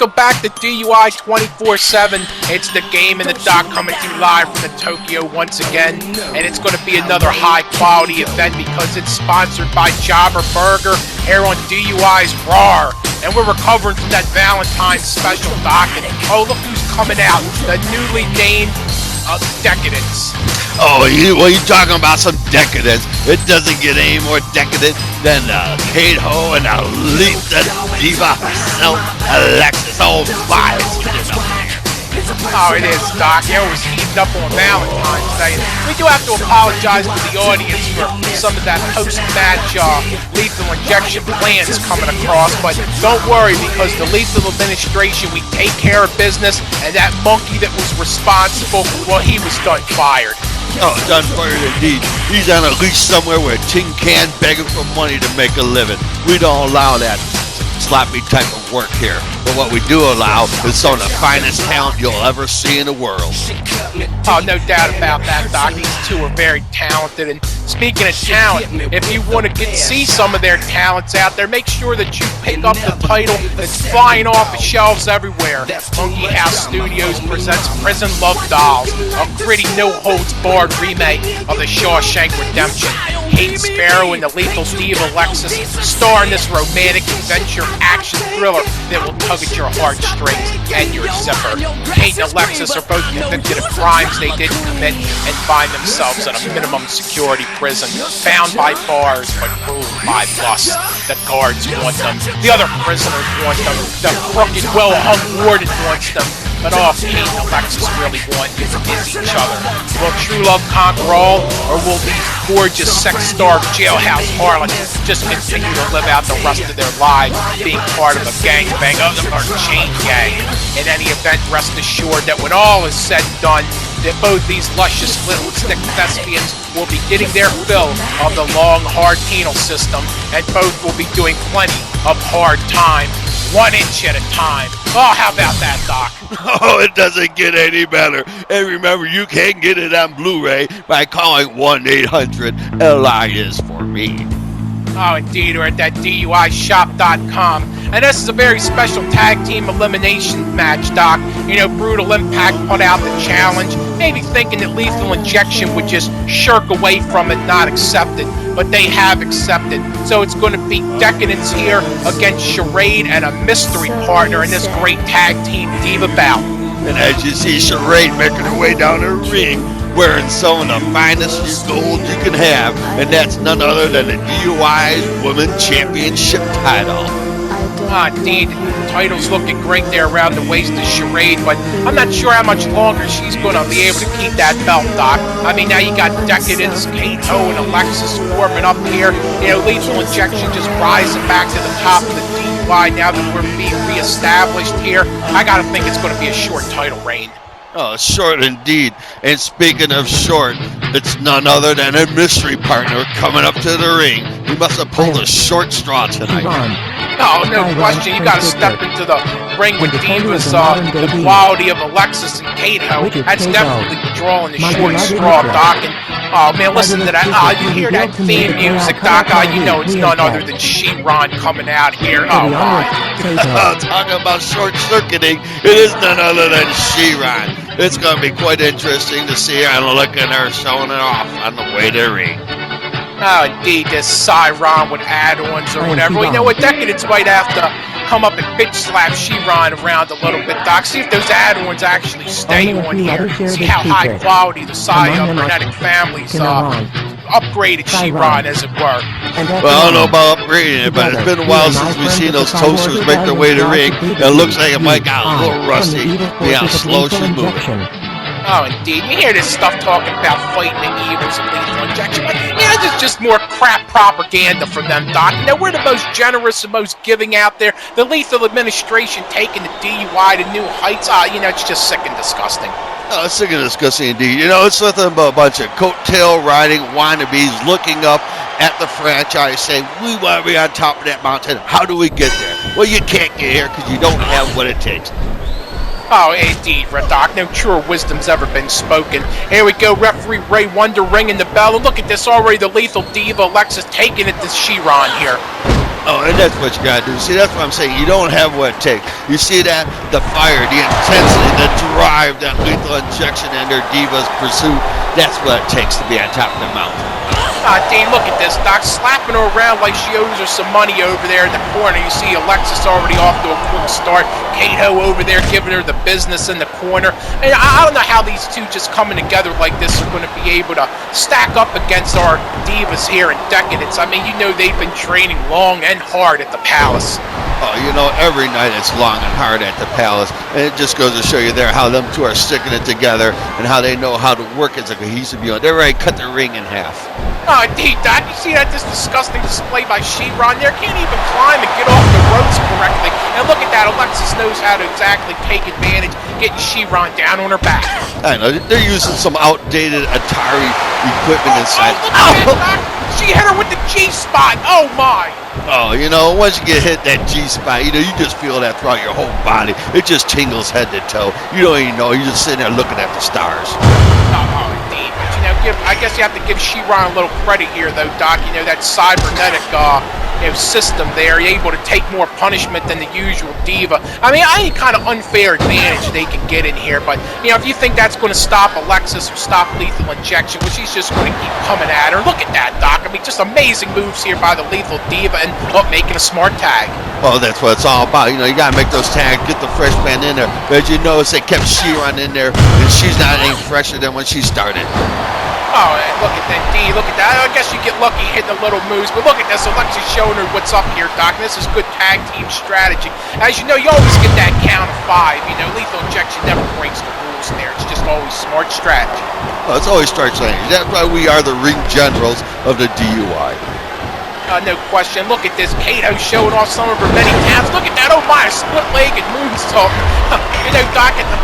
welcome back to DUI 24/7. It's the game and the doc coming to you live from the Tokyo once again, and it's going to be another high-quality event because it's sponsored by Jobber Burger here on DUI's Roar, and we're recovering from that Valentine's special, doc. And oh, look who's coming out, the newly named Decadance. Oh, you talking about some decadence? It doesn't get any more decadent than Kate Ho and Alita Diva herself, Alexis. Oh, my. Oh, it is, Doc. It was heated up on Valentine's Day. And we do have to apologize to the audience for some of that post-match lethal injection plans coming across. But don't worry, because the lethal administration, we take care of business. And that monkey that was responsible, well, he was done fired. Oh, done fired indeed. He's on a leash somewhere with a tin can begging for money to make a living. We don't allow that sloppy type of work here. But what we do allow is some of the finest talent you'll ever see in the world. Oh, no doubt about that, Doc. These two are very talented. And speaking of talent, if you want to see some of their talents out there, make sure that you pick up the title that's flying off the shelves everywhere. Monkey House Studios presents Prison Love Dolls, a gritty, no-holds-barred remake of the Shawshank Redemption. Kate Sparrow and the Lethal Diva Alexis star in this romantic adventure action thriller that will tug at your heartstrings and your zipper. Kate and Alexis are both convicted of crimes they didn't commit and find themselves in a minimum security prison, bound by bars but ruled by lust. The guards want them, the other prisoners want them, the crooked, well-hung warden wants them. But all Kate and Alexis really want is each other. Will true love conquer all, or will these gorgeous, sex-starved jailhouse harlots just continue to live out the rest of their lives being part of a gangbang of the chain gang? In any event, rest assured that when all is said and done, that both these luscious little stick thespians will be getting their fill of the long, hard penal system, and both will be doing plenty of hard time, 1 inch at a time. Oh, how about that, Doc? Oh, it doesn't get any better. And remember, you can get it on Blu-ray by calling 1-800-LI-IS-FOR-ME. Oh, indeed, or at that DUIshop.com. And this is a very special tag team elimination match, Doc. You know, Brutal Impact put out the challenge, maybe thinking that Lethal Injection would just shirk away from it, not accept it. But they have accepted. So it's going to be Decadance here against Charade and a mystery partner in this great tag team Diva bout. And as you see, Charade making her way down the ring, wearing some of the finest gold you can have, and that's none other than the DUI's Women's Championship title. Ah, indeed, the title's looking great there around the waist of Charade, but I'm not sure how much longer she's going to be able to keep that belt, Doc. I mean, now you got Decadance, Kate Ho, and Alexis forming up here. You know, Lethal Injection just rising back to the top of the DUI now that we're being reestablished here. I got to think it's going to be a short title reign. Oh, short indeed. And speaking of short, it's none other than a mystery partner coming up to the ring. He must have pulled a short straw tonight. Oh, no question. You got to step into the ring with Divas. The quality of Alexis and Kate Ho. That's definitely drawing the short straw, Doc. And, oh, man, listen to that. You hear that theme music, Doc? You know it's none other than She-Ron coming out here. Oh, my. Talking about short-circuiting, it is none other than She-Ron. It's going to be quite interesting to see her and look at her showing it off on the way to the ring. Oh, indeed, this Cyron with add-ons or whatever. We know what Decadence might have to come up and bitch slap She-Ron around a little bit, Doc. See if those add-ons actually stay on here. See how high quality the Frenetic families upgraded She-Ron, as it were. Well, I don't know about upgrading it, but it's been a while since we've seen those toasters make their way to the ring. It looks like it might got a little rusty. See how slow she's moving. Oh, indeed. You hear this stuff talking about fighting the evils of Lethal Injection, but yeah, this is just more crap propaganda from them, Doc. You know, we're the most generous and most giving out there. The Lethal Administration taking the DUI to new heights. You know, it's just sick and disgusting. Oh, it's sick and disgusting indeed. You know, it's nothing but a bunch of coattail riding wannabes looking up at the franchise saying, we want to be on top of that mountain. How do we get there? Well, you can't get here because you don't have what it takes. Oh, indeed, Doc. No truer wisdom's ever been spoken. Here we go, referee Ray Wonder ringing the bell. And look at this already, the Lethal Diva Alexis taking it to She-Ron here. Oh, and that's what you gotta do. See, that's what I'm saying. You don't have what it takes. You see that? The fire, the intensity, the drive, that lethal injection and their Divas pursuit. That's what it takes to be on top of the mountain. Dean, look at this, Doc, slapping her around like she owes her some money over there in the corner. You see Alexis already off to a quick start. Kato over there giving her the business in the corner. And I don't know how these two just coming together like this are going to be able to stack up against our Divas here in Decadance. I mean, you know they've been training long and hard at the Palace. Oh, you know, every night it's long and hard at the Palace, and it just goes to show you there how them two are sticking it together and how they know how to work as a cohesive unit. They're ready to cut the ring in half. Oh, indeed, Doc. You see that this disgusting display by She-Ron there? Can't even climb and get off the ropes correctly. And look at that. Alexis knows how to exactly take advantage, getting She-Ron down on her back. I know. They're using some outdated Atari equipment inside. Look at that, Doc. She hit her with the G-spot. Oh, my. Oh, you know, once you get hit that G-spot, you know, you just feel that throughout your whole body. It just tingles head to toe. You don't even know. You're just sitting there looking at the stars. Oh, indeed. But, you know, I guess you have to give She-Ron a little credit here, though, Doc. You know, that cybernetic system there, you're able to take more punishment than the usual Diva. I mean, any kind of unfair advantage they can get in here, but, you know, if you think that's going to stop Alexis or stop lethal injection, well, she's just going to keep coming at her. Look at that, Doc. I mean, just amazing moves here by the lethal Diva and making a smart tag. Well, that's what it's all about. You know, you got to make those tags, get the fresh man in there. But as you notice, they kept She-Ron in there, and she's not any fresher than when she started. Oh, and look at that, D. Look at that. I guess you get lucky hitting the little moves, but look at this. Alexis showing her what's up here, Doc. This is good tag team strategy. As you know, you always get that count of 5. You know, lethal injection never breaks the rules there. It's just always smart strategy. Well, it's always start strategy. That's why we are the ring generals of the DUI. No question. Look at this. Kato showing off some of her many talents. Look at that. Oh, my. Split-legged moonsault. You know, Doc, at the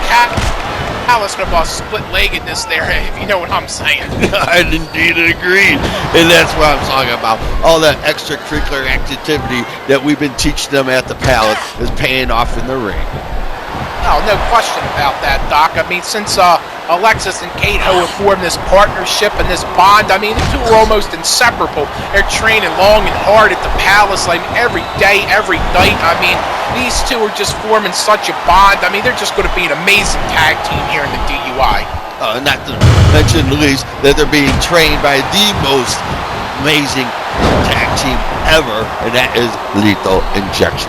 Palace of split-leggedness there, if you know what I'm saying. I'd indeed agree. And that's what I'm talking about. All that extracurricular activity that we've been teaching them at the Palace is paying off in the ring. Oh, no question about that, Doc. I mean, since Alexis and Kato have formed this partnership and this bond, I mean, the two are almost inseparable. They're training long and hard at the Palace, like every day, every night. I mean, these two are just forming such a bond. I mean, they're just going to be an amazing tag team here in the DUI. Not to mention the least that they're being trained by the most amazing tag team ever, and that is Lethal Injection.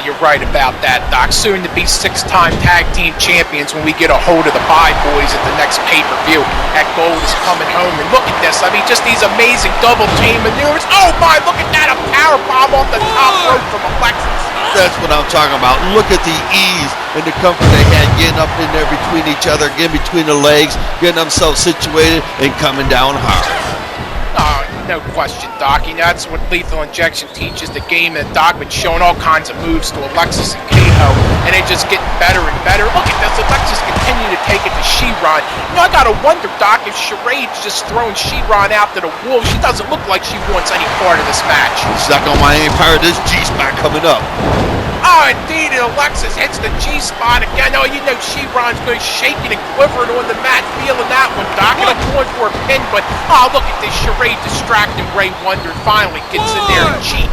You're right about that, Doc. Soon to be 6-time tag team champions when we get a hold of the Bye Boys at the next pay-per-view. That gold is coming home. And look at this. I mean, just these amazing double team maneuvers. Oh, my, look at that. A power bomb off the top rope from Alexis. That's what I'm talking about. Look at the ease and the comfort they had getting up in there between each other, getting between the legs, getting themselves situated, and coming down hard. No question, Doc. You know, that's what Lethal Injection teaches the game, and Doc been showing all kinds of moves to Alexis and Kato, and they're just getting better and better. Look at this. Alexis continue to take it to She-Ron. You know, I gotta wonder, Doc, if Charade's just throwing She-Ron out to the wolves. She doesn't look like she wants any part of this match. She's not gonna want any part of this G-spot coming up. Oh, indeed, and Alexis hits the G-spot again. Oh, you know She-Ron's going shaking and quivering on the mat, feeling that one, Doc. And I'm going for a pin, but, oh, look at this Charade distracting Ray Wonder and finally gets in there and cheat.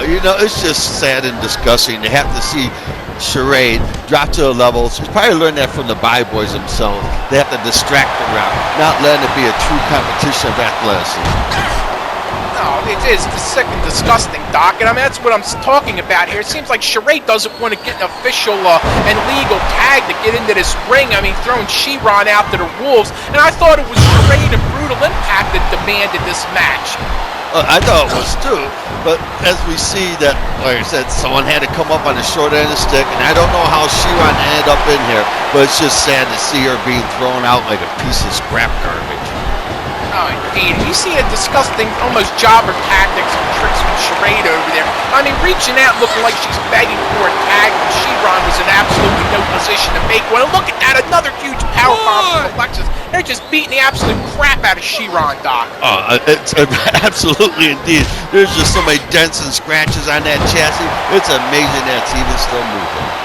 You know, it's just sad and disgusting to have to see Charade drop to a level. She's probably learned that from the Bye Boys themselves. They have to distract her out, not letting it be a true competition of athleticism. No, it is sick and disgusting, Doc, and I mean, that's what I'm talking about here. It seems like Charade doesn't want to get an official and legal tag to get into this ring. I mean, throwing She-Ron out to the wolves, and I thought it was Charade and Brutal Impact that demanded this match. I thought it was too, but as we see that, like I said, someone had to come up on the short end of the stick, and I don't know how She-Ron ended up in here, but it's just sad to see her being thrown out like a piece of scrap garbage. Oh, indeed. You see the disgusting, almost jobber tactics and tricks from Charade over there. I mean, reaching out looking like she's begging for a tag when She-Ron was in absolutely no position to make one. And look at that, another huge power bomb from Alexis. They're just beating the absolute crap out of She-Ron, Doc. It's absolutely indeed. There's just so many dents and scratches on that chassis. It's amazing that it's even still moving.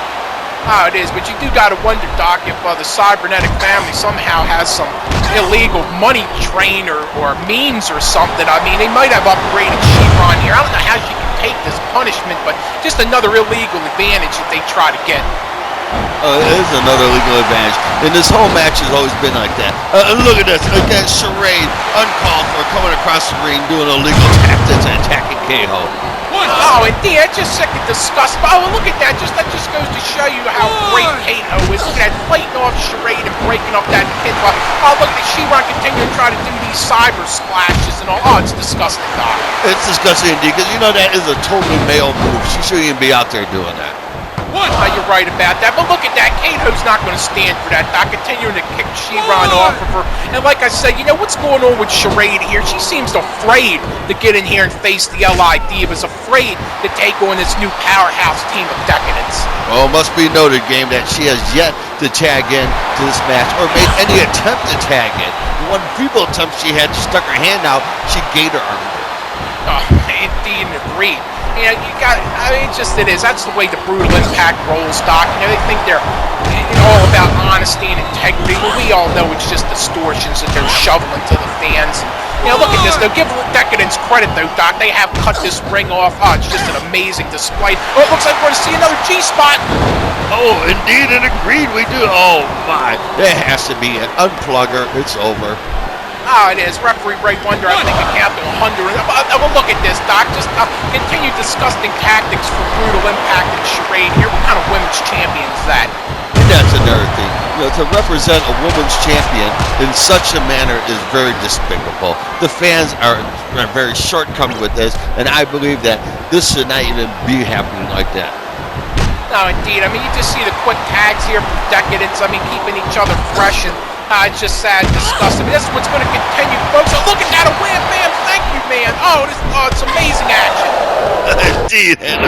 Oh, it is, but you do got to wonder, Doc, if the cybernetic family somehow has some illegal money train or means or something. I mean, they might have upgraded She-Ron here. I don't know how she can take this punishment, but just another illegal advantage that they try to get. It is another legal advantage. And this whole match has always been like that. Look at this. Again, Charade, uncalled for, coming across the ring, doing illegal tactics and attacking KO. Oh, indeed, that's just sick and disgusting. Oh, look at that. That just goes to show you how great KO is. Look at that, fighting off Charade and breaking up that pinfall. Oh, look at She-Ron continue to try to do these cyber splashes and all. Oh, it's disgusting, Doc. It's disgusting indeed, because you know that is a totally male move. She shouldn't even be out there doing that. You're right about that, but look at that. Kato's not going to stand for that, Doc. Continuing to kick She-Ron off of her. And like I said, you know what's going on with Charade here? She seems afraid to get in here and face the LI Divas, afraid to take on this new powerhouse team of Decadance. Well, it must be noted, game, that she has yet to tag in to this match or made any attempt to tag in. The one feeble attempt she had, stuck her hand out, she gator armed her. Oh, indeed, and agreed. You know, it is. That's the way the Brutal Impact rolls, Doc. You know, they think they're all about honesty and integrity. Well, we all know it's just distortions that they're shoveling to the fans. You know, look at this, though. Give Decadance credit, though, Doc. They have cut this ring off. Oh, it's just an amazing display. Oh, it looks like we're going to see another G-spot. Oh, indeed, and agreed we do. Oh, my. There has to be an unplugger. It's over. Oh, it is. Referee Ray Wonder, I think, can count to 100. Well, look at this, Doc. Just continued disgusting tactics for Brutal Impact and Charade here. What kind of women's champion is that? And that's another thing. You know, to represent a women's champion in such a manner is very despicable. The fans are very shortcoming with this, and I believe that this should not even be happening like that. No, indeed. I mean, you just see the quick tags here from Decadence. I mean, keeping each other fresh, and it's just sad and disgusting. I mean, this is what's going to continue, folks. Oh, look at that, a wham, bam, thank you, man. Oh, it's amazing action. Indeed, and